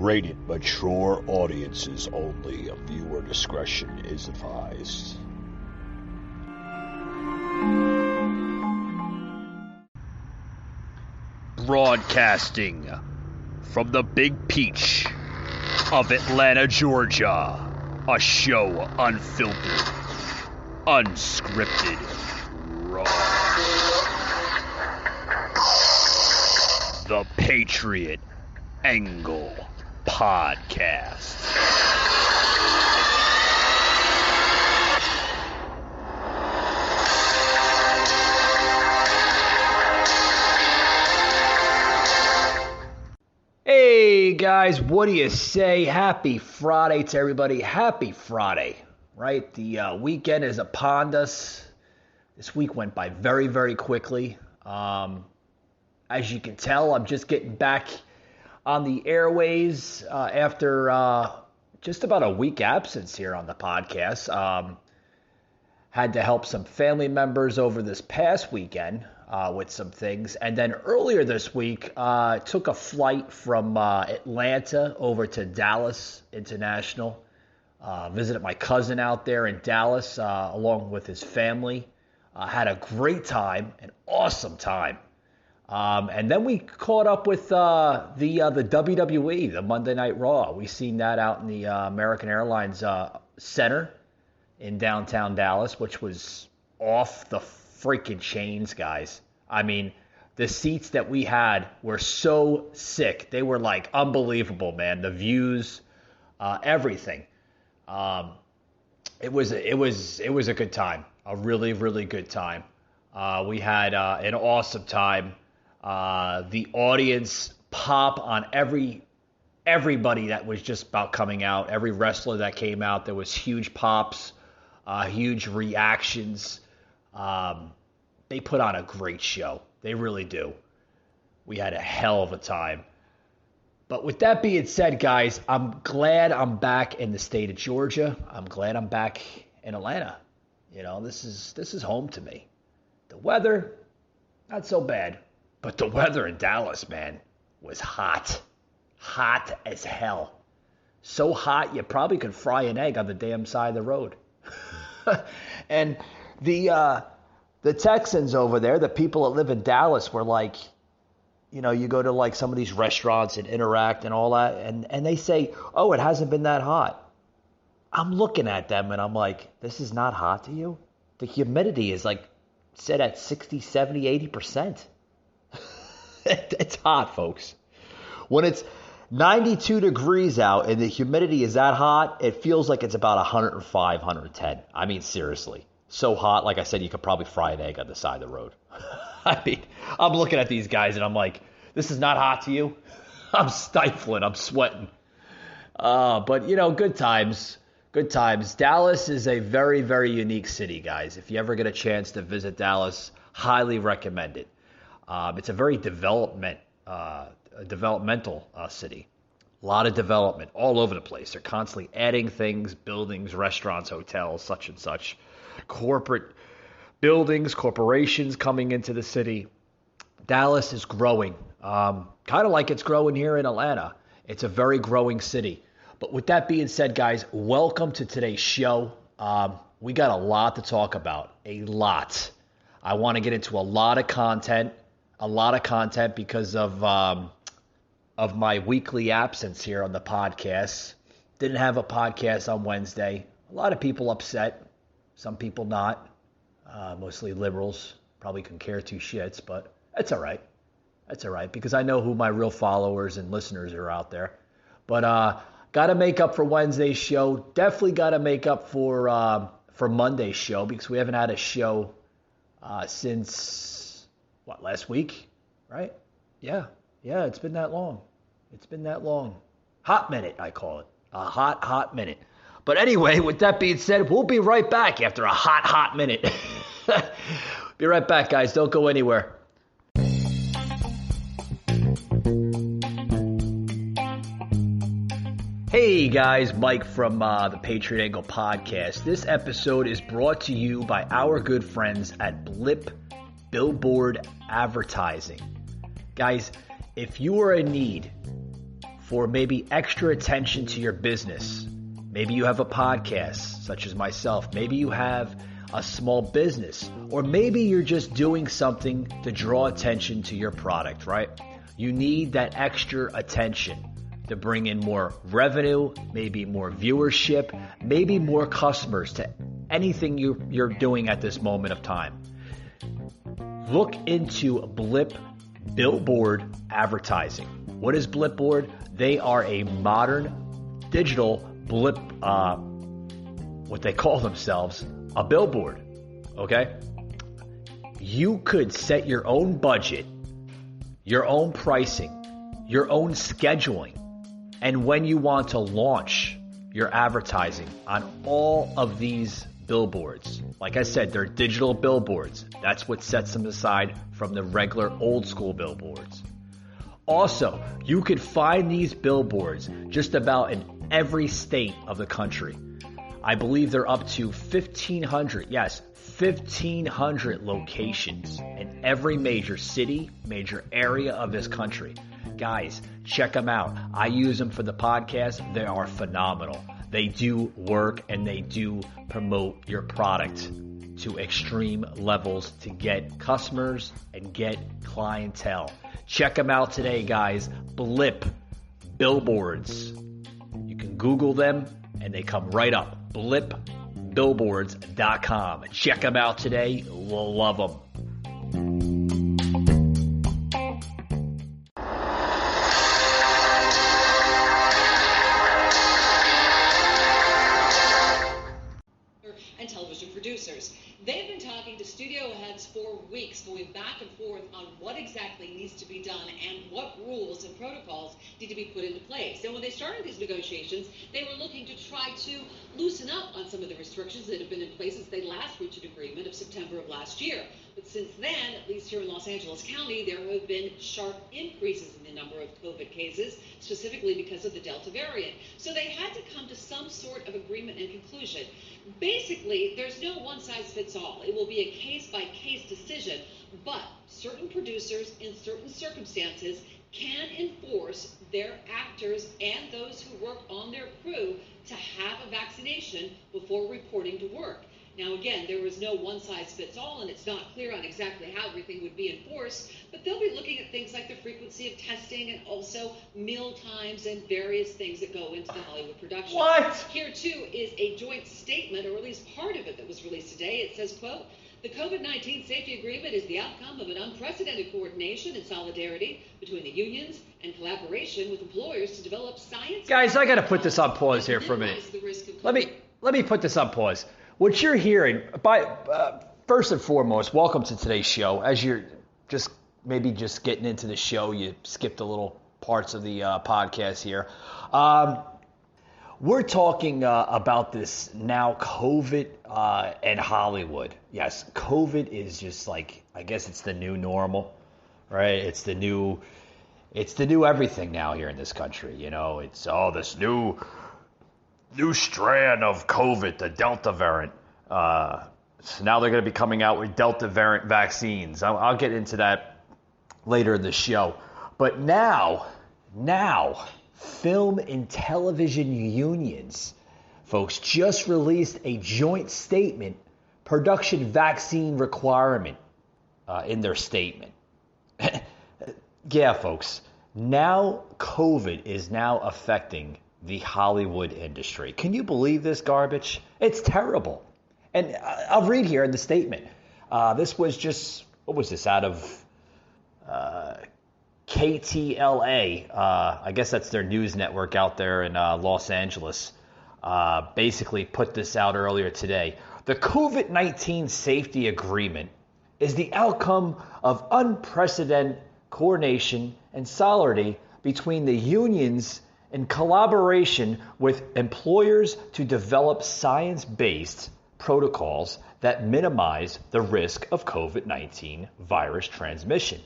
rated mature audiences only. Viewer discretion is advised. Broadcasting from the Big Peach of Atlanta, Georgia. A show unfiltered, unscripted, raw. The Patriot Angle Podcast. Hey guys, what do you say? Happy Friday to everybody. Happy Friday, right? The weekend is upon us. This week went by very, very quickly. As you can tell, I'm just getting back on the airways after just about a week absence here on the podcast. Had to help some family members over this past weekend with some things. And then earlier this week, took a flight from Atlanta over to Dallas International. Visited my cousin out there in Dallas along with his family. Had a great time, an awesome time. And then we caught up with the WWE, the Monday Night Raw. We seen that out in the American Airlines Center in downtown Dallas, which was off the freaking chains, guys. I mean, the seats that we had were so sick. They were like unbelievable, man. The views, everything. It was a good time, a really, really good time. We had an awesome time. The audience pop on everybody that was just about coming out. Every wrestler that came out, there was huge pops, huge reactions. They put on a great show. They really do. We had a hell of a time. But with that being said, guys, I'm glad I'm back in the state of Georgia. I'm glad I'm back in Atlanta. You know, this is home to me. The weather, not so bad. But the weather in Dallas, man, was hot. Hot as hell. So hot, you probably could fry an egg on the damn side of the road. And the Texans over there, the people that live in Dallas were like, you know, you go to like some of these restaurants and interact and all that, and they say, oh, it hasn't been that hot. I'm looking at them and I'm like, this is not hot to you? The humidity is like set at 60, 70, 80%. It's hot, folks. When it's 92 degrees out and the humidity is that hot, it feels like it's about 105, 110. I mean, seriously. So hot, like I said, you could probably fry an egg on the side of the road. I mean, I'm looking at these guys and I'm like, this is not hot to you? I'm stifling. I'm sweating. But, you know, good times. Good times. Dallas is a very, very unique city, guys. If you ever get a chance to visit Dallas, highly recommend it. It's a very developmental city. A lot of development all over the place. They're constantly adding things, buildings, restaurants, hotels, such and such. Corporate buildings, corporations coming into the city. Dallas is growing, kind of like it's growing here in Atlanta. It's a very growing city. But with that being said, guys, welcome to today's show. We got a lot to talk about, a lot. I want to get into a lot of content because of my weekly absence here on the podcast. Didn't have a podcast on Wednesday. A lot of people upset, some people not. Mostly liberals, probably couldn't care two shits, but that's all right. That's all right because I know who my real followers and listeners are out there. But got to make up for Wednesday's show. Definitely got to make up for Monday's show because we haven't had a show since last week, right? Yeah, it's been that long. Hot minute, I call it. A hot minute. But anyway, with that being said, we'll be right back after a hot minute. Be right back, guys. Don't go anywhere. Hey guys, Mike from the Patriot Angle Podcast. This episode is brought to you by our good friends at Blip Billboard Advertising. Guys, if you are in need for maybe extra attention to your business. Maybe you have a podcast, such as myself. Maybe you have a small business, or maybe you're just doing something to draw attention to your product, right? You need that extra attention to bring in more revenue, maybe more viewership, maybe more customers to anything you're doing at this moment of time. Look into Blip Billboard Advertising. What is Blipboard? They are a modern digital blip, what they call themselves, a billboard, okay? You could set your own budget, your own pricing, your own scheduling, and when you want to launch your advertising on all of these billboards. Like I said, they're digital billboards. That's what sets them aside from the regular old school billboards. Also, you could find these billboards just about in every state of the country. I believe they're up to 1,500, yes, 1,500 locations in every major city, major area of this country. Guys, check them out. I use them for the podcast. They are phenomenal. They do work and they do promote your product to extreme levels to get customers and get clientele. Check them out today, guys. Blip Billboards. You can Google them and they come right up. blipbillboards.com. Check them out today. You'll love them. And television producers. They've been talking to studio heads for weeks, going back and forth on what exactly needs to be done and what rules and protocols need to be put into place. And when they started these negotiations, they were looking to try to loosen up on some of the restrictions that have been in place since they last reached an agreement of September of last year. But since then, at least here in Los Angeles County, there have been sharp increases in the number of COVID cases, specifically because of the Delta variant. So they had to come to some sort of agreement and conclusion. Basically, there's no one-size-fits-all. It will be a case-by-case decision, but certain producers in certain circumstances can enforce their actors and those who work on their crew to have a vaccination before reporting to work. Now, again, there was no one-size-fits-all, and it's not clear on exactly how everything would be enforced, but they'll be looking at things like the frequency of testing and also meal times and various things that go into the Hollywood production. What? Here, too, is a joint statement, or at least part of it, that was released today. It says, quote, "The COVID-19 safety agreement is the outcome of an unprecedented coordination and solidarity between the unions and collaboration with employers to develop science." Guys, I got to put this on pause here for a minute. Let me put this on pause. What you're hearing, first and foremost, welcome to today's show. As you're just getting into the show, you skipped a little parts of the podcast here. We're talking about this now, COVID and Hollywood. Yes, COVID is just like, I guess it's the new normal, right? It's the new everything now here in this country. You know, it's all this new strand of COVID, the Delta variant. So now they're going to be coming out with Delta variant vaccines. I'll get into that later in the show. But now, film and television unions, folks, just released a joint statement, production vaccine requirement in their statement. Yeah, folks, now COVID is now affecting the Hollywood industry. Can you believe this garbage? It's terrible. And I'll read here in the statement. This was just, what was this, out of KTLA. I guess that's their news network out there in Los Angeles. Basically put this out earlier today. The COVID-19 safety agreement is the outcome of unprecedented coordination and solidarity between the unions in collaboration with employers to develop science-based protocols that minimize the risk of COVID-19 virus transmission.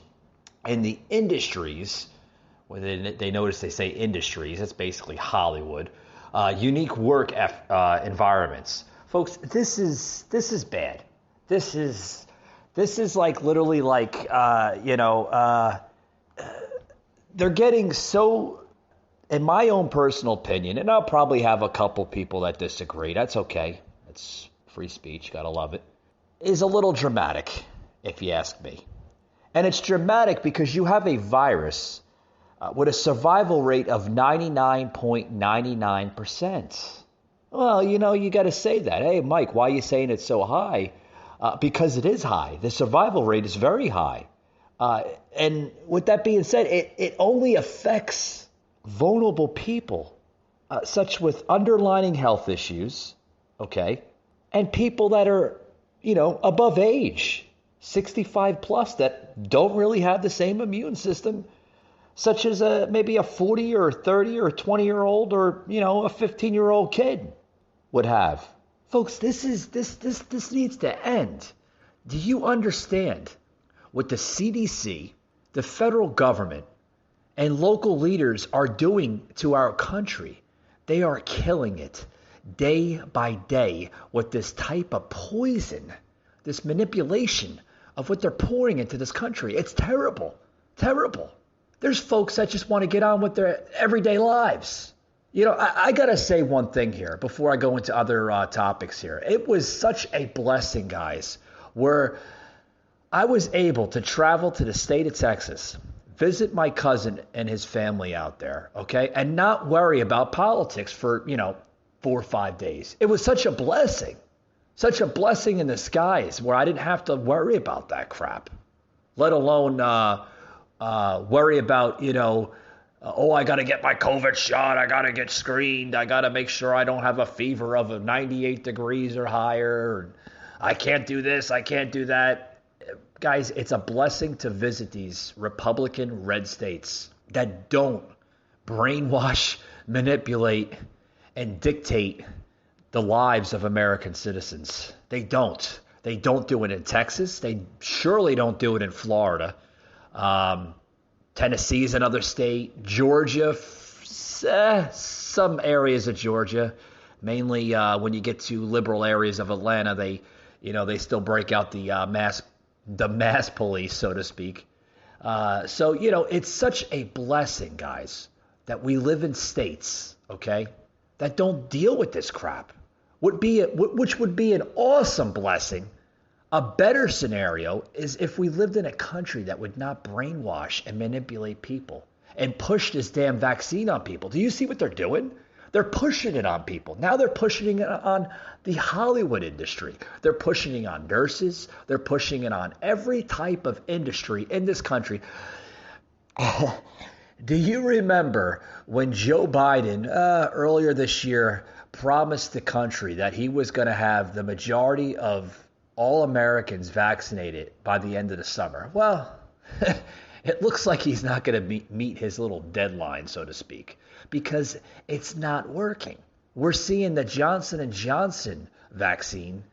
In the industries, when they notice they say industries, that's basically Hollywood, unique work environments. Folks, this is bad. This is like literally like, they're getting so, in my own personal opinion, and I'll probably have a couple people that disagree, that's okay. It's free speech, gotta love it, is a little dramatic, if you ask me. And it's dramatic because you have a virus with a survival rate of 99.99%. Well, you got to say that. Hey, Mike, why are you saying it's so high? Because it is high. The survival rate is very high. And with that being said, it only affects vulnerable people, such with underlying health issues, okay, and people that are, above age, 65 plus, that don't really have the same immune system, such as maybe a 40 or 30 or 20-year-old or, a 15-year-old kid would have. Folks, this needs to end. Do you understand what the CDC, the federal government, and local leaders are doing to our country? They are killing it day by day with this type of poison, this manipulation of what they're pouring into this country. It's terrible, terrible. There's folks that just want to get on with their everyday lives. I got to say one thing here before I go into other topics here. It was such a blessing, guys, where I was able to travel to the state of Texas, visit my cousin and his family out there, okay, and not worry about politics for, 4 or 5 days. It was such a blessing in disguise where I didn't have to worry about that crap, let alone worry about, I got to get my COVID shot. I got to get screened. I got to make sure I don't have a fever of 98 degrees or higher. I can't do this. I can't do that. Guys, it's a blessing to visit these Republican red states that don't brainwash, manipulate, and dictate the lives of American citizens. They don't. They don't do it in Texas. They surely don't do it in Florida. Tennessee is another state. Georgia, some areas of Georgia, mainly when you get to liberal areas of Atlanta, they still break out the mass police, so to speak. So it's such a blessing, guys, that we live in states, okay, that don't deal with this crap. Which would be an awesome blessing. A better scenario is if we lived in a country that would not brainwash and manipulate people and push this damn vaccine on people. Do you see what they're doing? They're pushing it on people. Now they're pushing it on the Hollywood industry. They're pushing it on nurses. They're pushing it on every type of industry in this country. Do you remember when Joe Biden earlier this year promised the country that he was going to have the majority of all Americans vaccinated by the end of the summer? Well, it looks like he's not going to meet his little deadline, so to speak, because it's not working. We're seeing the Johnson & Johnson vaccine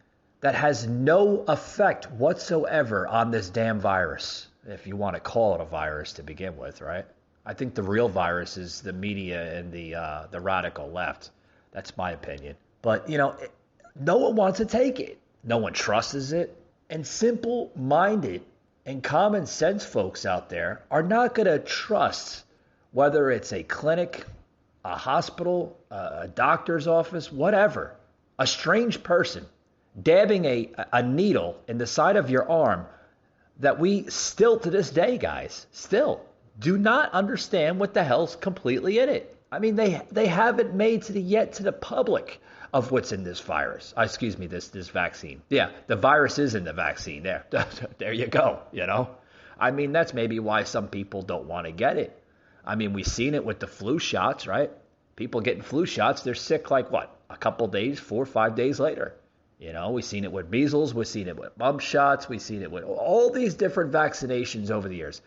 that has no effect whatsoever on this damn virus, if you want to call it a virus to begin with, right? I think the real virus is the media and the radical left. That's my opinion. But, no one wants to take it. No one trusts it. And simple-minded and common sense folks out there are not going to trust whether it's a clinic, a hospital, a doctor's office, whatever. A strange person dabbing a needle in the side of your arm that we still to this day, guys, still do not understand what the hell's completely in it. I mean, they haven't made to the public of what's in this virus. This vaccine. Yeah, the virus is in the vaccine. There you go, I mean, that's maybe why some people don't want to get it. I mean, we've seen it with the flu shots, right? People getting flu shots, they're sick like what? A couple days, 4 or 5 days later. We've seen it with measles, we've seen it with mumps shots, we've seen it with all these different vaccinations over the years.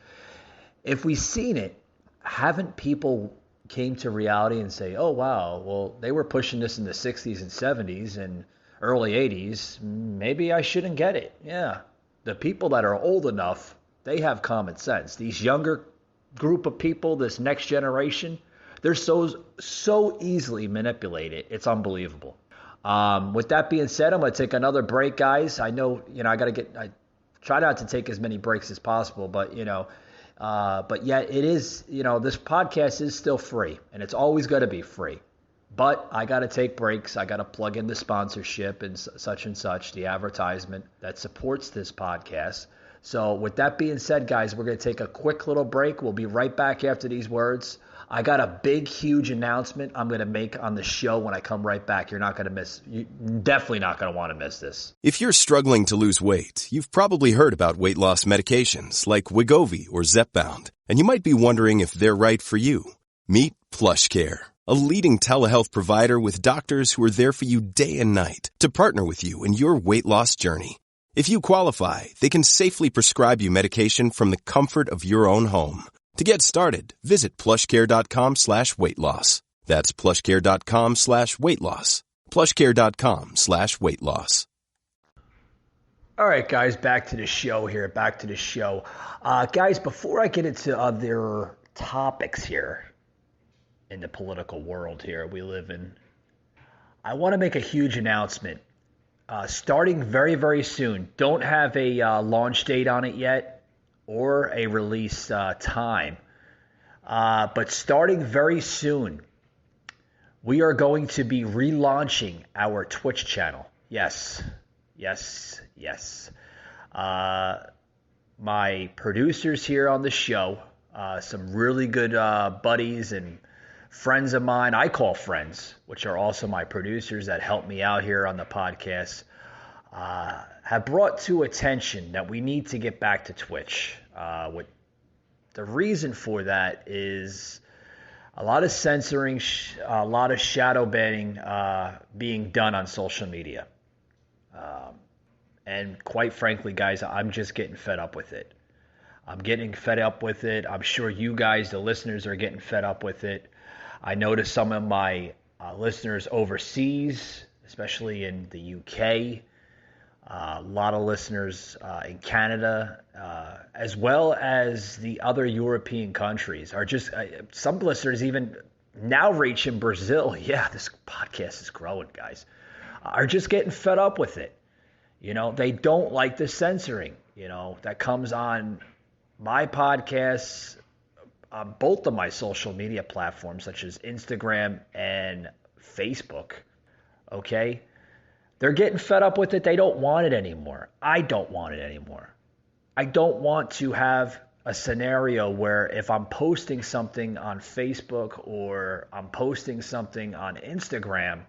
If we've seen it, haven't people came to reality and say, oh, wow, well, they were pushing this in the 60s and 70s and early 80s. Maybe I shouldn't get it. Yeah. The people that are old enough, they have common sense. These younger group of people, this next generation, they're so easily manipulated. It's unbelievable. With that being said, I'm going to take another break, guys. I know, I try not to take as many breaks as possible, but, But yet it is, this podcast is still free, and it's always going to be free. But I got to take breaks. I got to plug in the sponsorship and such, the advertisement that supports this podcast. So with that being said, guys, we're going to take a quick little break. We'll be right back after these words. I got a big, huge announcement I'm going to make on the show when I come right back. You're definitely not going to want to miss this. If you're struggling to lose weight, you've probably heard about weight loss medications like Wegovy or Zepbound, and you might be wondering if they're right for you. Meet PlushCare, a leading telehealth provider with doctors who are there for you day and night to partner with you in your weight loss journey. If you qualify, they can safely prescribe you medication from the comfort of your own home. To get started, visit plushcare.com/weight loss. That's plushcare.com/weight loss. plushcare.com/weight loss. All right, guys, back to the show here. Guys, before I get into other topics here in the political world here we live in, I want to make a huge announcement. Starting very, very soon. Don't have a launch date on it yet or a release time. But starting very soon, we are going to be relaunching our Twitch channel. Yes. My producers here on the show, some really good buddies and friends of mine, I call friends, which are also my producers that help me out here on the podcast, have brought to attention that we need to get back to Twitch. The reason for that is a lot of censoring, a lot of shadow banning being done on social media. And quite frankly, guys, I'm just getting fed up with it. I'm sure you guys, the listeners, are getting fed up with it. I noticed some of my listeners overseas, especially in the UK, a lot of listeners in Canada, as well as the other European countries, are just some listeners even now reaching Brazil. Yeah, this podcast is growing, guys. Are just getting fed up with it. They don't like the censoring, that comes on my podcasts, on both of my social media platforms, such as Instagram and Facebook. Okay? They're getting fed up with it. They don't want it anymore. I don't want it anymore. I don't want to have a scenario where if I'm posting something on Facebook or I'm posting something on Instagram,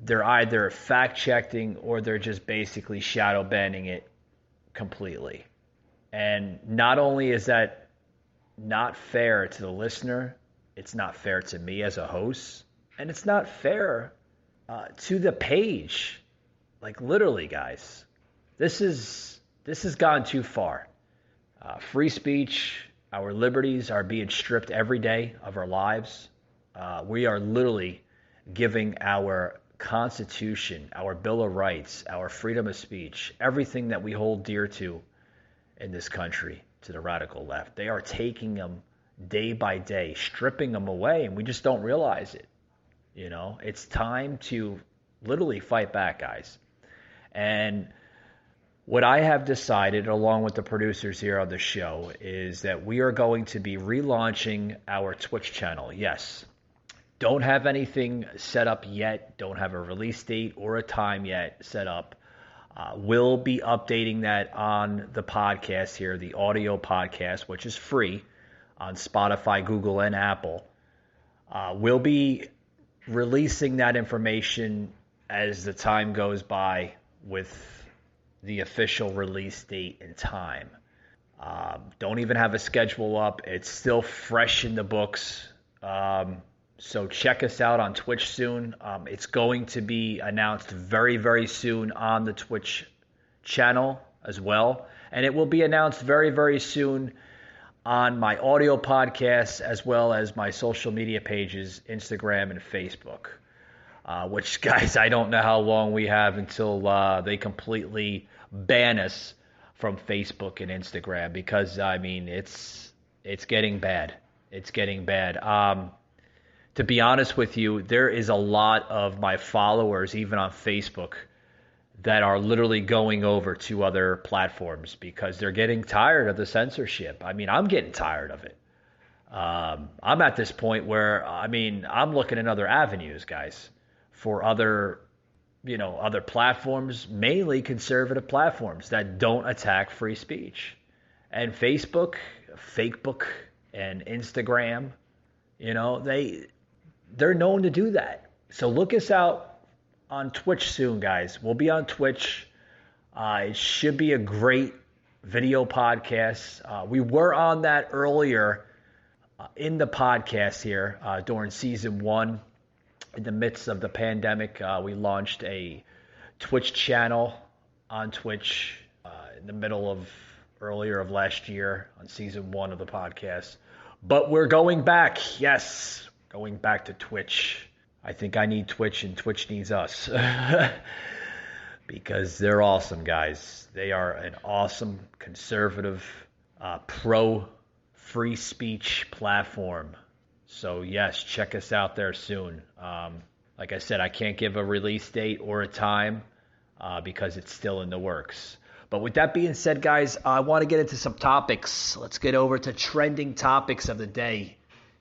they're either fact-checking or they're just basically shadow banning it completely. And not only is that not fair to the listener, it's not fair to me as a host, and it's not fair to the page. Like, literally, guys, this has gone too far. Free speech, our liberties are being stripped every day of our lives. We are literally giving our Constitution, our Bill of Rights, our freedom of speech, everything that we hold dear to in this country to the radical left. They are taking them day by day, stripping them away, and we just don't realize it. It's time to literally fight back, guys. And what I have decided, along with the producers here on the show, is that we are going to be relaunching our Twitch channel. Yes. Don't have anything set up yet. Don't have a release date or a time yet set up. We'll be updating that on the podcast here, the audio podcast, which is free on Spotify, Google, and Apple. We'll be releasing that information as the time goes by with the official release date and time. Don't even have a schedule up. It's still fresh in the books. So check us out on Twitch soon. It's going to be announced very, very soon on the Twitch channel as well. And it will be announced very, very soon on my audio podcasts as well as my social media pages, Instagram and Facebook. Which, guys, I don't know how long we have until they completely ban us from Facebook and Instagram because, it's getting bad. It's getting bad. To be honest with you, there is a lot of my followers, even on Facebook, that are literally going over to other platforms because they're getting tired of the censorship. I mean, I'm getting tired of it. I'm at this point where, I'm looking at other avenues, guys, for other platforms, mainly conservative platforms that don't attack free speech. And Facebook, Fakebook, and Instagram, they're known to do that. So look us out on Twitch soon, guys. We'll be on Twitch. It should be a great video podcast. We were on that earlier in the podcast here during season 1. In the midst of the pandemic, we launched a Twitch channel on Twitch in the middle of earlier of last year on season 1 of the podcast. But we're going back. Yes, going back to Twitch. I think I need Twitch and Twitch needs us because they're awesome, guys. They are an awesome conservative pro free speech platform. So yes, check us out there soon. Like I said, I can't give a release date or a time because it's still in the works. But with that being said, guys, I want to get into some topics. Let's get over to trending topics of the day.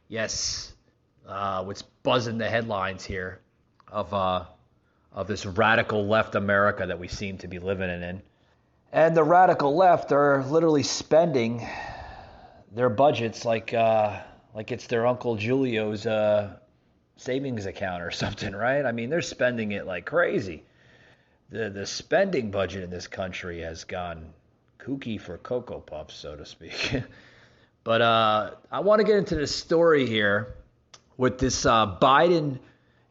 Yes, what's buzzing the headlines here of this radical left America that we seem to be living in. And the radical left are literally spending their budgets like it's their Uncle Julio's savings account or something, right? I mean, they're spending it like crazy. The spending budget in this country has gone kooky for Cocoa Puffs, so to speak. But I want to get into this story here with this Biden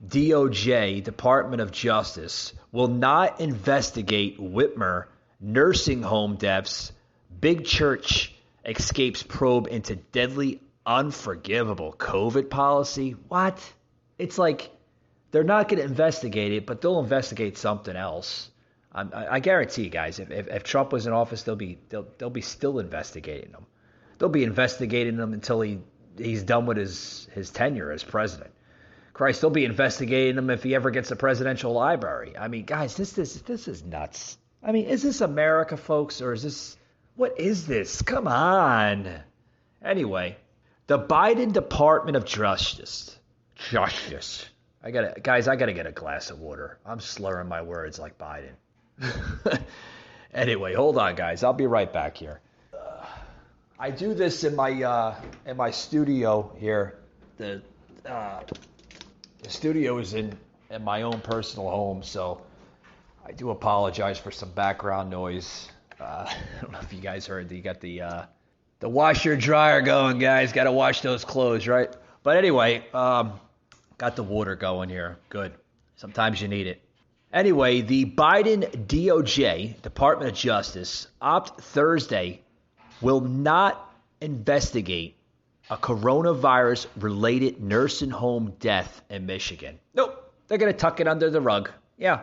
DOJ, Department of Justice, will not investigate Whitmer nursing home deaths. Big church escapes probe into deadly unforgivable COVID policy. What? It's like they're not going to investigate it, but they'll investigate something else. I guarantee you guys, if Trump was in office, they'll be still investigating him. They'll be investigating him until he's done with his tenure as president. Christ, they'll be investigating him if he ever gets a presidential library. I mean, guys, this is nuts. I mean, is this America, folks, or is this what is this? Come on. Anyway, the Biden Department of Justice. I gotta get a glass of water. I'm slurring my words like Biden. Anyway, hold on, guys. I'll be right back here. I do this in my studio here. The studio is in my own personal home, so I do apologize for some background noise. I don't know if you guys heard. You got the washer dryer going, guys. Got to wash those clothes, right? But anyway, got the water going here. Good. Sometimes you need it. Anyway, the Biden DOJ, Department of Justice, Thursday will not investigate a coronavirus-related nursing home death in Michigan. Nope. They're going to tuck it under the rug. Yeah. All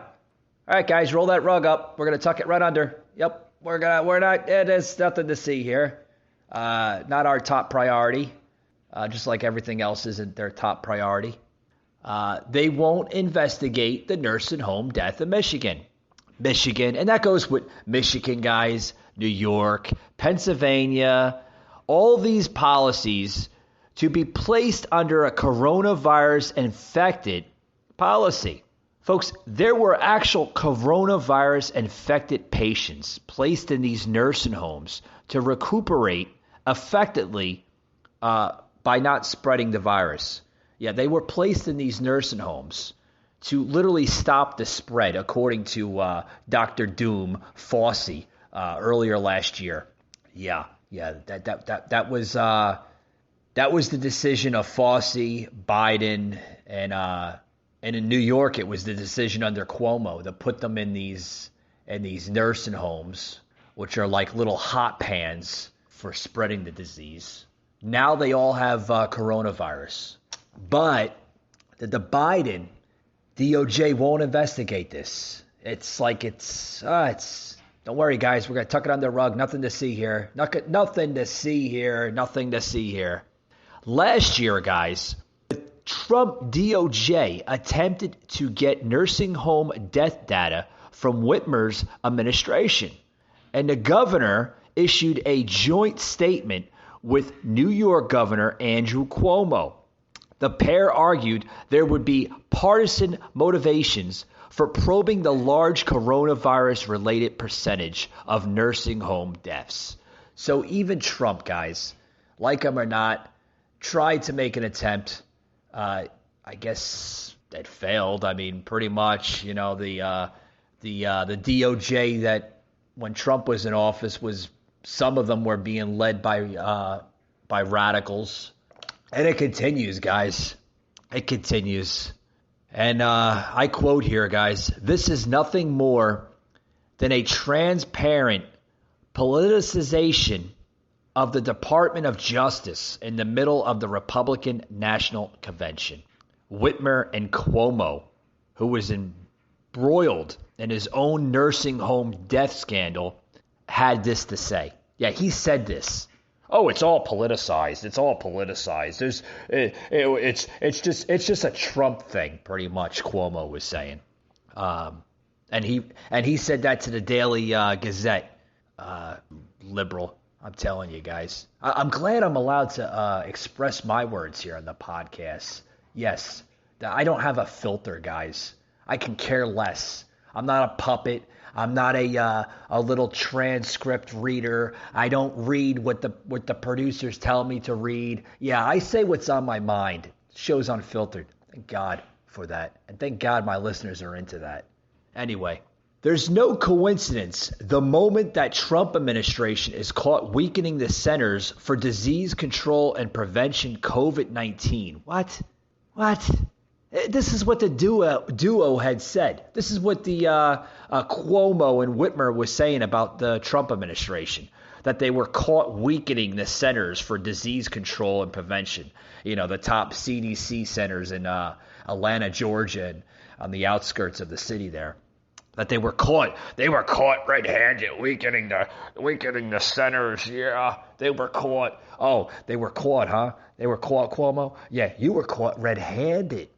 right, guys, roll that rug up. We're going to tuck it right under. Yep. There's nothing to see here. Not our top priority. Just like everything else isn't their top priority. They won't investigate the nursing home death in Michigan. And that goes with Michigan, guys, New York, Pennsylvania, all these policies to be placed under a coronavirus-infected policy. Folks, there were actual coronavirus-infected patients placed in these nursing homes to recuperate effectively by not spreading the virus. Yeah, they were placed in these nursing homes to literally stop the spread, according to Dr. Doom Fauci earlier last year. Yeah, that was the decision of Fauci, Biden, and in New York it was the decision under Cuomo to put them in these nursing homes, which are like little hot pans for spreading the disease. Now they all have coronavirus. But the Biden DOJ won't investigate this. It's don't worry, guys. We're going to tuck it under the rug. Nothing to see here. Nothing to see here. Last year, guys, the Trump DOJ attempted to get nursing home death data from Whitmer's administration. And the governor issued a joint statement with New York Governor Andrew Cuomo. The pair argued there would be partisan motivations for probing the large coronavirus-related percentage of nursing home deaths. So even Trump, guys, like him or not, tried to make an attempt. I guess that failed. I mean, pretty much, the DOJ that when Trump was in office was some of them were being led by radicals. And it continues, guys. It continues. And I quote here, guys, "This is nothing more than a transparent politicization of the Department of Justice in the middle of the Republican National Convention." Whitmer and Cuomo, who was embroiled in his own nursing home death scandal, had this to say. Yeah, he said this. Oh, it's all politicized. It's all politicized. It's just a Trump thing, pretty much. Cuomo was saying, and he said that to the Daily Gazette. Liberal, I'm telling you guys. I'm glad I'm allowed to express my words here on the podcast. Yes, I don't have a filter, guys. I can care less. I'm not a puppet. I'm not a little transcript reader. I don't read what the producers tell me to read. Yeah, I say what's on my mind. Show's unfiltered. Thank God for that. And thank God my listeners are into that. Anyway, there's no coincidence the moment that Trump administration is caught weakening the Centers for Disease Control and Prevention COVID-19. What? This is what the duo had said. This is what the Cuomo and Whitmer was saying about the Trump administration, that they were caught weakening the Centers for Disease Control and Prevention, the top CDC centers in Atlanta, Georgia, and on the outskirts of the city there. That they were caught red-handed weakening the centers. Yeah, they were caught. Oh, they were caught, huh? They were caught, Cuomo? Yeah, you were caught red-handed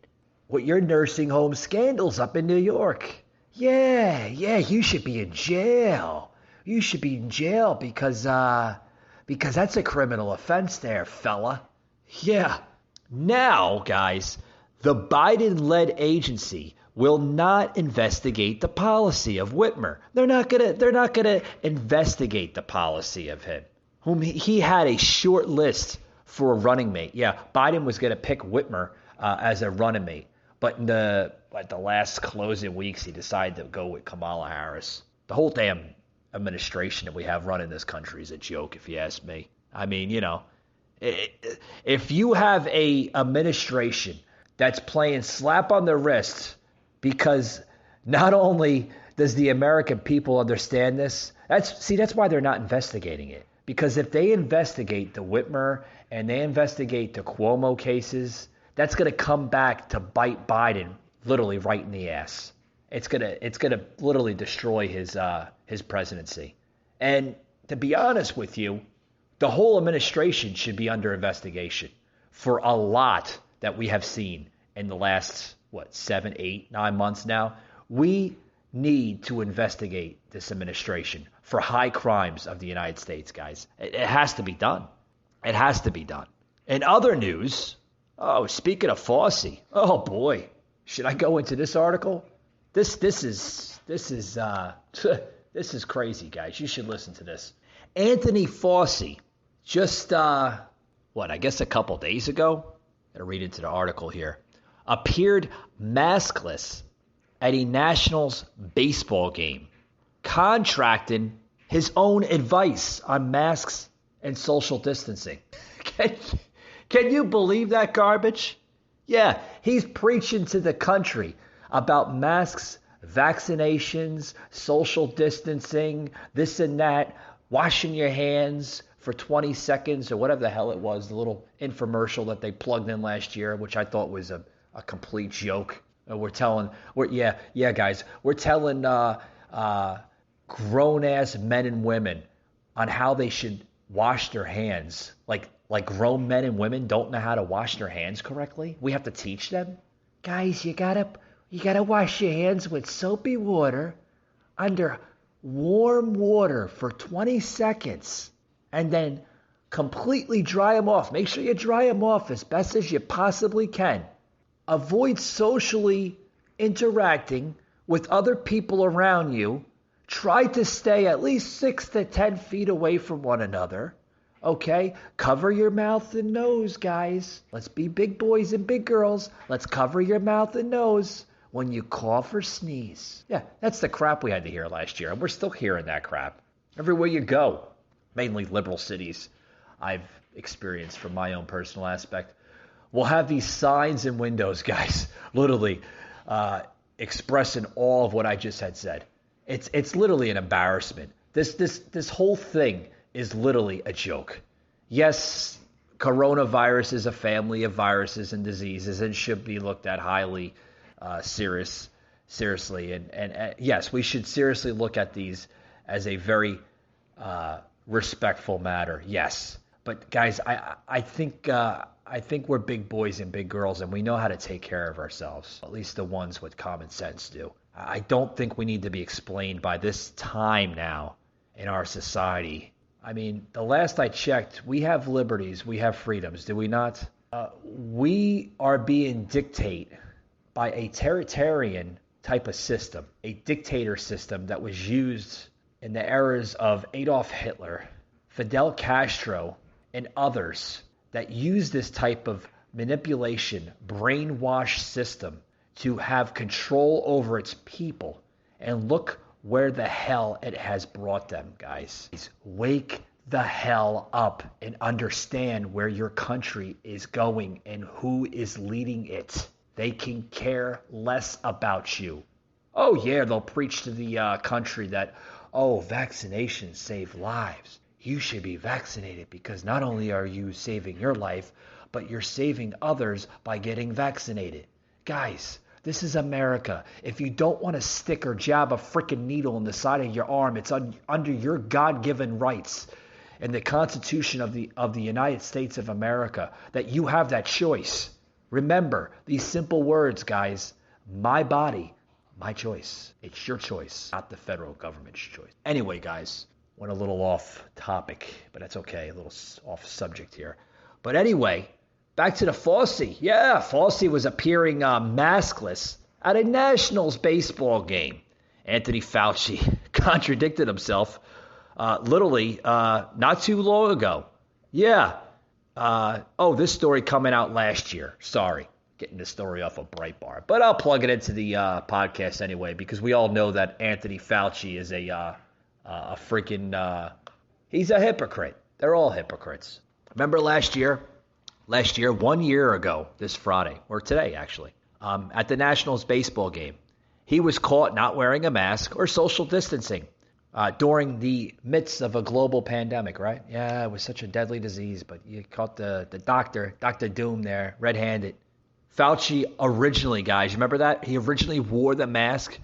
with your nursing home scandals up in New York. Yeah, you should be in jail. You should be in jail because that's a criminal offense there, fella. Yeah. Now, guys, the Biden-led agency will not investigate the policy of Whitmer. They're not gonna investigate the policy of him, whom he had a short list for a running mate. Yeah, Biden was gonna pick Whitmer as a running mate, but in the last closing weeks, he decided to go with Kamala Harris. The whole damn administration that we have running this country is a joke, if you ask me. I mean, if you have a administration that's playing slap on the wrist because not only does the American people understand this, that's why they're not investigating it. Because if they investigate the Whitmer and they investigate the Cuomo cases, that's going to come back to bite Biden literally right in the ass. It's gonna literally destroy his presidency. And to be honest with you, the whole administration should be under investigation for a lot that we have seen in the last 7, 8, 9 months now. We need to investigate this administration for high crimes of the United States, guys. It has to be done. It has to be done. In other news, speaking of Fauci, oh boy, should I go into this article? This is crazy, guys. You should listen to this. Anthony Fauci, just I guess a couple days ago, I'll read into the article here, appeared maskless at a Nationals baseball game, contracting his own advice on masks and social distancing. Can you believe that garbage? Yeah, he's preaching to the country about masks, vaccinations, social distancing, this and that, washing your hands for 20 seconds or whatever the hell it was, the little infomercial that they plugged in last year, which I thought was a complete joke. We're telling grown-ass men and women on how they should wash their hands. Like grown men and women don't know how to wash their hands correctly. We have to teach them. Guys, you gotta wash your hands with soapy water under warm water for 20 seconds and then completely dry them off. Make sure you dry them off as best as you possibly can. Avoid socially interacting with other people around you. Try to stay at least 6 to 10 feet away from one another. Okay? Cover your mouth and nose, guys. Let's be big boys and big girls. Let's cover your mouth and nose when you cough or sneeze. Yeah, that's the crap we had to hear last year, and we're still hearing that crap. Everywhere you go, mainly liberal cities, I've experienced from my own personal aspect. We'll have these signs in windows, guys, literally expressing all of what I just had said. It's literally an embarrassment. This whole thing is literally a joke. Yes, coronavirus is a family of viruses and diseases and should be looked at highly seriously. And yes, we should seriously look at these as a very respectful matter. Yes. But guys, I think we're big boys and big girls, and we know how to take care of ourselves. At least the ones with common sense do. I don't think we need to be explained by this time now in our society. I mean, the last I checked, we have liberties, we have freedoms, do we not? We are being dictated by a totalitarian type of system, a dictator system that was used in the eras of Adolf Hitler, Fidel Castro, and others that use this type of manipulation, brainwash system to have control over its people. And look where the hell it has brought them, guys. Wake the hell up and understand where your country is going and who is leading it. They can care less about you. Oh yeah, they'll preach to the country that, oh, vaccinations save lives. You should be vaccinated because not only are you saving your life, but you're saving others by getting vaccinated. Guys, this is America. If you don't want to stick or jab a freaking needle in the side of your arm, it's under your God-given rights and the Constitution of the United States of America that you have that choice. Remember these simple words, guys. My body, my choice. It's your choice, not the federal government's choice. Anyway, guys, went a little off topic, but that's okay. A little off subject here. But anyway, back to the Fauci. Yeah, Fauci was appearing maskless at a Nationals baseball game. Anthony Fauci contradicted himself literally not too long ago. Yeah. This story coming out last year. Sorry, getting this story off of Breitbart. But I'll plug it into the podcast anyway because we all know that Anthony Fauci is a freaking he's a hypocrite. They're all hypocrites. Remember last year, 1 year ago, this Friday, or today actually, at the Nationals baseball game, he was caught not wearing a mask or social distancing during the midst of a global pandemic, right? Yeah, it was such a deadly disease, but you caught the doctor, Dr. Doom there, red-handed. Fauci originally, guys, remember that? He originally wore the mask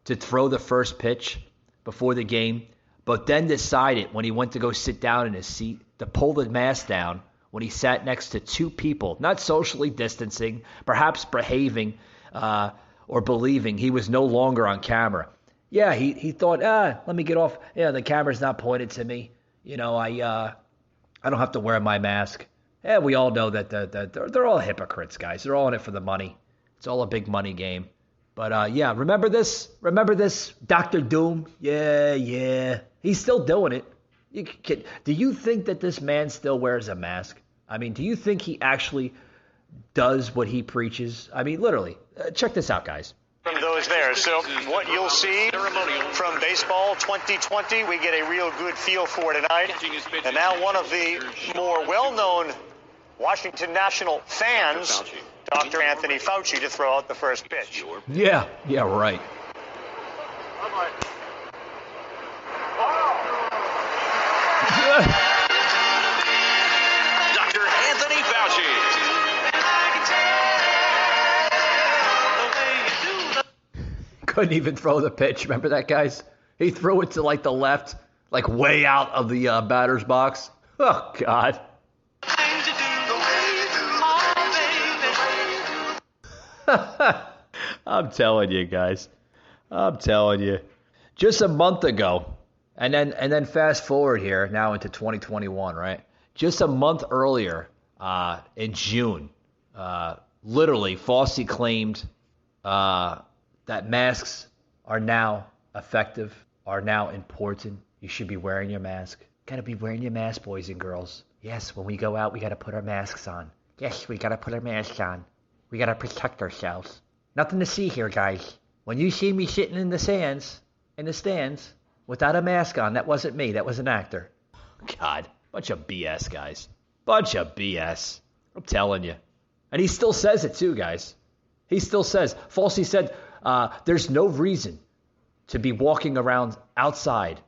to throw the first pitch before the game, but then decided when he went to go sit down in his seat to pull the mask down when he sat next to two people, not socially distancing, perhaps behaving or believing he was no longer on camera. Yeah, he thought, let me get off. Yeah, the camera's not pointed to me. You know, I don't have to wear my mask. Yeah, we all know that they're all hypocrites, guys. They're all in it for the money. It's all a big money game. But yeah, remember this? Remember this, Dr. Doom? Yeah. He's still doing it. Do you think that this man still wears a mask? I mean, do you think he actually does what he preaches? I mean, literally. Check this out, guys. From those there. So what you'll see from baseball 2020, we get a real good feel for tonight. And now one of the more well-known Washington National fans, Dr. Anthony Fauci, to throw out the first pitch. Yeah, right. Dr. Anthony Fauci. Couldn't even throw the pitch. Remember that, guys? He threw it to like the left, like way out of the batter's box. Oh, God. I'm telling you, guys. I'm telling you. Just a month ago, and then fast forward here now into 2021, right? Just a month earlier, in June, literally, Fauci claimed that masks are now effective, are now important. You should be wearing your mask. Gotta be wearing your mask, boys and girls. Yes, when we go out, we gotta put our masks on. Yes, we gotta put our masks on. We gotta protect ourselves. Nothing to see here, guys. When you see me sitting in the stands, without a mask on, that wasn't me. That was an actor. God, bunch of BS, guys. Bunch of BS. I'm telling you. And he still says it too, guys. He still says. Fauci said there's no reason to be walking around outside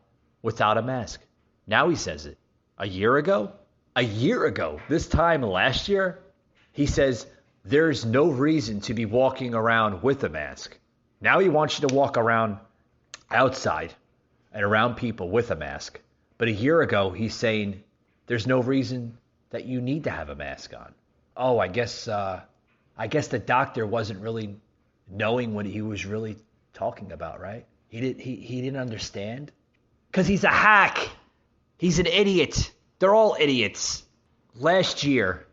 without a mask. Now he says it. A year ago, this time last year, he says there's no reason to be walking around with a mask. Now he wants you to walk around outside and around people with a mask. But a year ago, he's saying there's no reason that you need to have a mask on. Oh, I guess the doctor wasn't really knowing what he was really talking about, right? He didn't understand. Because he's a hack. He's an idiot. They're all idiots. Last year,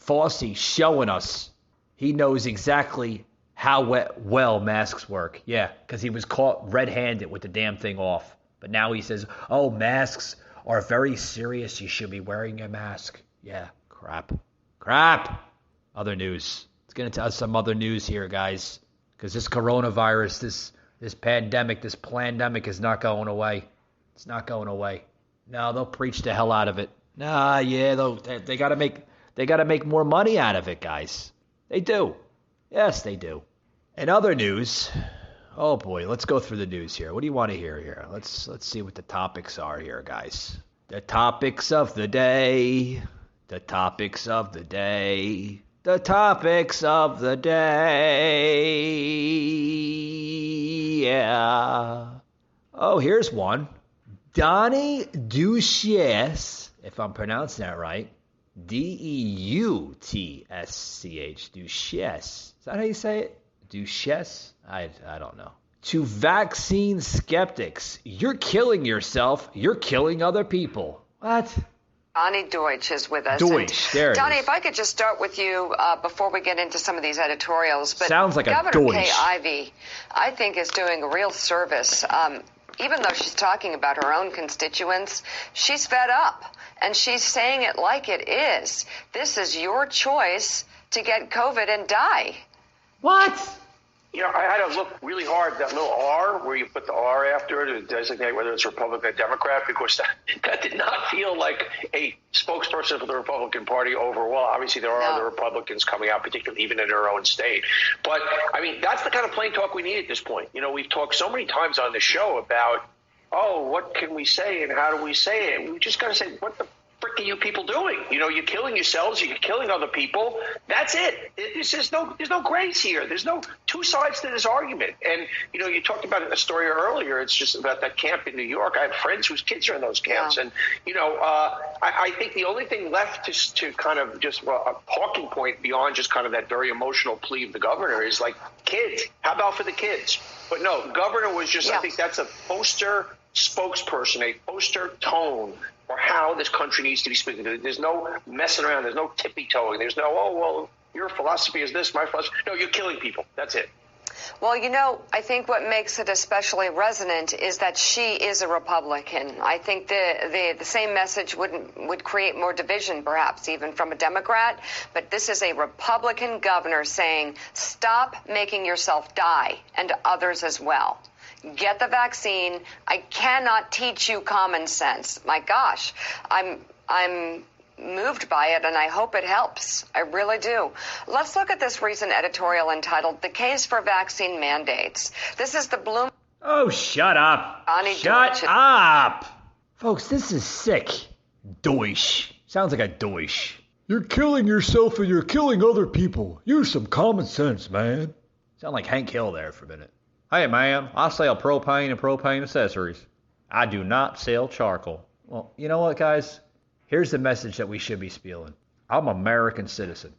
Fauci showing us he knows exactly how well masks work. Yeah, because he was caught red-handed with the damn thing off. But now he says, oh, masks are very serious. You should be wearing a mask. Yeah, crap. Other news. Let's get into some other news here, guys. Because this coronavirus, this pandemic, this plandemic is not going away. It's not going away. No, they'll preach the hell out of it. Nah, yeah, they gotta make more money out of it, guys. They do. Yes, they do. In other news, oh boy, let's go through the news here. What do you want to hear here? Let's see what the topics are here, guys. The topics of the day. The topics of the day. The topics of the day. Yeah. Oh, here's one. Donnie Duchess, if I'm pronouncing that right. Deutsch. Duchess. Is that how you say it? Duchess? I don't know. To vaccine skeptics, you're killing yourself. You're killing other people. What? Donnie Deutsch is with us. Deutsch, there it Donnie, is. if I could just start with you before we get into some of these editorials. But sounds like Governor a Deutsch. Kay Ivey, I think, is doing a real service. Even though she's talking about her own constituents, she's fed up. And she's saying it like it is. This is your choice to get COVID and die. What? You know, I had to look really hard at that little R where you put the R after it to designate whether it's Republican or Democrat, because that did not feel like a spokesperson for the Republican Party overall. Obviously, there are other Republicans coming out, particularly even in their own state. But, I mean, that's the kind of plain talk we need at this point. You know, we've talked so many times on the show about, oh, what can we say and how do we say it? We just got to say, what the frick are you people doing? You know, you're killing yourselves, you're killing other people. That's it. There's no grace here. There's no two sides to this argument. And, you know, you talked about a story earlier. It's just about that camp in New York. I have friends whose kids are in those camps. Yeah. And, you know, I think the only thing left to kind of just a talking point beyond just kind of that very emotional plea of the governor is like, kids, how about for the kids? But no, the governor was just, I think that's a poster spokesperson, a poster tone for how this country needs to be speaking. There's no messing around. There's no tippy-toeing. There's no, oh, well, your philosophy is this, my philosophy. No, you're killing people. That's it. Well, you know, I think what makes it especially resonant is that she is a Republican. I think the same message would create more division, perhaps, even from a Democrat. But this is a Republican governor saying, stop making yourself die, and others as well. Get the vaccine. I cannot teach you common sense. My gosh, I'm moved by it, and I hope it helps. I really do. Let's look at this recent editorial entitled "The Case for Vaccine Mandates." This is the Bloom. Oh, shut up. Shut up. Folks, this is sick. Deutsch. Sounds like a Deutsch. You're killing yourself and you're killing other people. Use some common sense, man. Sound like Hank Hill there for a minute. Hey, ma'am, I sell propane and propane accessories. I do not sell charcoal. Well, you know what, guys? Here's the message that we should be spewing. I'm an American citizen.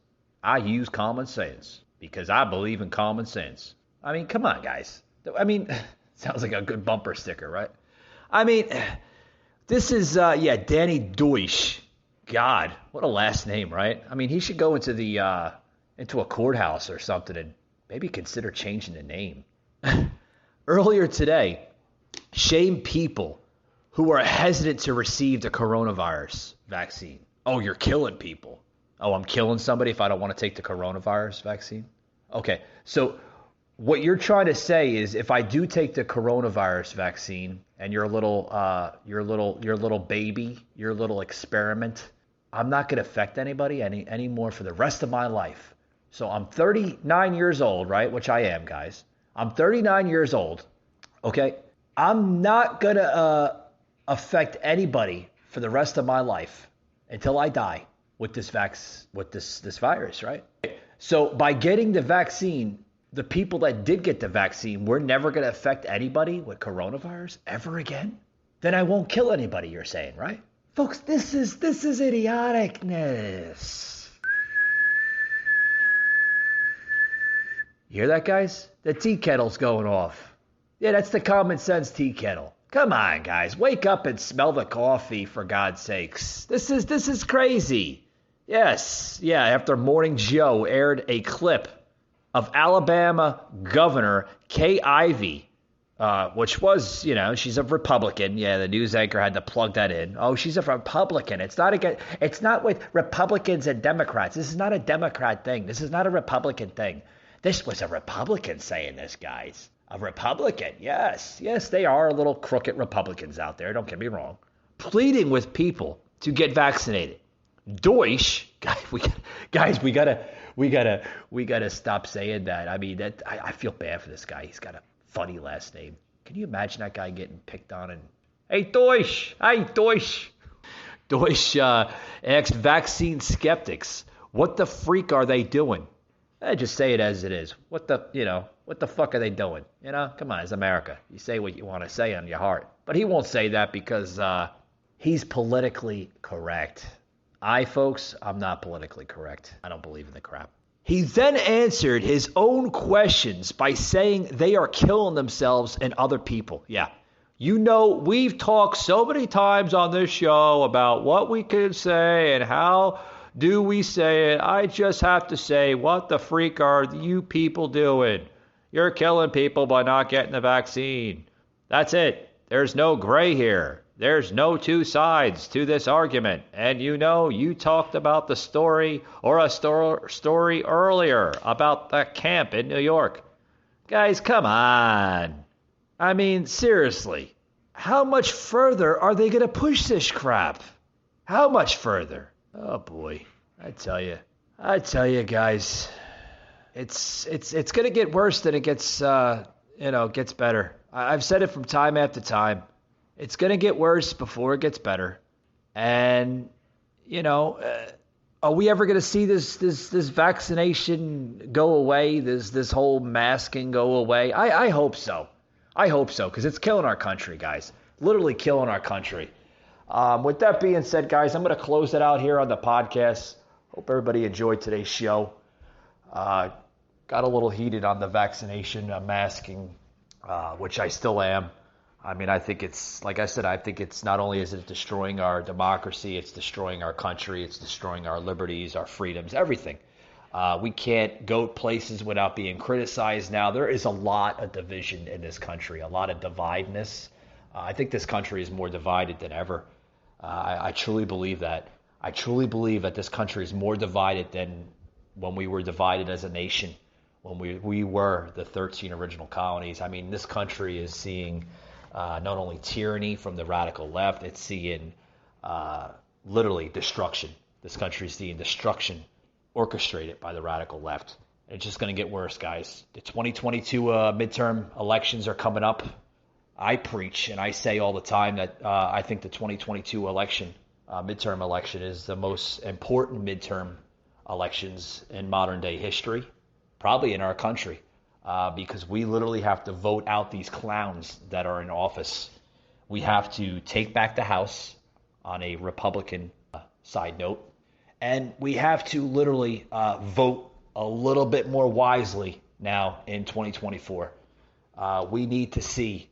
I use common sense because I believe in common sense. I mean, come on, guys. I mean, Sounds like a good bumper sticker, right? I mean, this is, Danny Deutsch. God, what a last name, right? I mean, he should go into a courthouse or something and maybe consider changing the name. Earlier today, shame people who are hesitant to receive the coronavirus vaccine. Oh, you're killing people. Oh, I'm killing somebody if I don't want to take the coronavirus vaccine? Okay, so what you're trying to say is if I do take the coronavirus vaccine and your little baby, your little experiment, I'm not going to affect anybody anymore for the rest of my life. So I'm 39 years old, right? Which I am, guys. I'm 39 years old. Okay? I'm not going to affect anybody for the rest of my life until I die with this virus, right? So by getting the vaccine, the people that did get the vaccine, we're never going to affect anybody with coronavirus ever again? Then I won't kill anybody, you're saying, right? Folks, this is idioticness. You hear that, guys? The tea kettle's going off. Yeah, that's the common sense tea kettle. Come on, guys. Wake up and smell the coffee, for God's sakes. This is crazy. Yes. Yeah, after Morning Joe aired a clip of Alabama Governor Kay Ivey, which was, she's a Republican. Yeah, the news anchor had to plug that in. Oh, she's a Republican. It's not with Republicans and Democrats. This is not a Democrat thing. This is not a Republican thing. This was a Republican saying this, guys. A Republican, yes. Yes, they are a little crooked Republicans out there, don't get me wrong. Pleading with people to get vaccinated. Deutsch, guys, we gotta stop saying that. I mean, I feel bad for this guy. He's got a funny last name. Can you imagine that guy getting picked on and, hey, Deutsch, Deutsch asked vaccine skeptics, what the freak are they doing? Just say it as it is. What the fuck are they doing? Come on, it's America. You say what you want to say on your heart. But he won't say that because he's politically correct. Folks, I'm not politically correct. I don't believe in the crap. He then answered his own questions by saying they are killing themselves and other people. Yeah. We've talked so many times on this show about what we can say and how do we say it. I just have to say, what the freak are you people doing? You're killing people by not getting the vaccine. That's it. There's no gray here. There's no two sides to this argument. And you talked about the story or a story earlier about the camp in New York. Guys, come on. I mean, seriously. How much further are they going to push this crap? How much further? Oh boy, I tell you, guys, it's going to get worse than it gets, gets better. I've said it from time after time. It's going to get worse before it gets better. And, are we ever going to see this vaccination go away? This whole masking go away? I hope so. Because it's killing our country, guys. Literally killing our country. With that being said, guys, I'm going to close it out here on the podcast. Hope everybody enjoyed today's show. Got a little heated on the vaccination, masking, which I still am. I mean, I think it's, like I said, I think it's not only is it destroying our democracy, it's destroying our country, it's destroying our liberties, our freedoms, everything. We can't go places without being criticized now. There is a lot of division in this country, a lot of divideness. I think this country is more divided than ever. I truly believe that. I truly believe that this country is more divided than when we were divided as a nation, when we were the 13 original colonies. I mean, this country is seeing not only tyranny from the radical left, it's seeing literally destruction. This country is seeing destruction orchestrated by the radical left. It's just going to get worse, guys. The 2022 midterm elections are coming up. I preach and I say all the time that I think the 2022 midterm election is the most important midterm elections in modern day history, probably in our country, because we literally have to vote out these clowns that are in office. We have to take back the House on a Republican side note, and we have to literally vote a little bit more wisely now in 2024. We need to see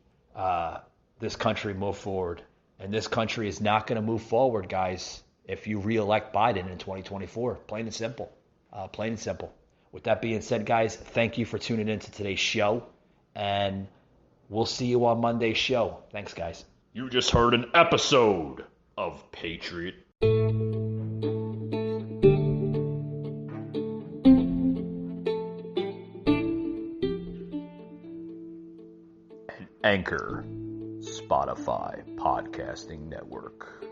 this country move forward. And this country is not going to move forward, guys, if you reelect Biden in 2024. Plain and simple. Plain and simple. With that being said, guys, thank you for tuning in to today's show. And we'll see you on Monday's show. Thanks, guys. You just heard an episode of Patriot. Anchor, Spotify, Podcasting Network.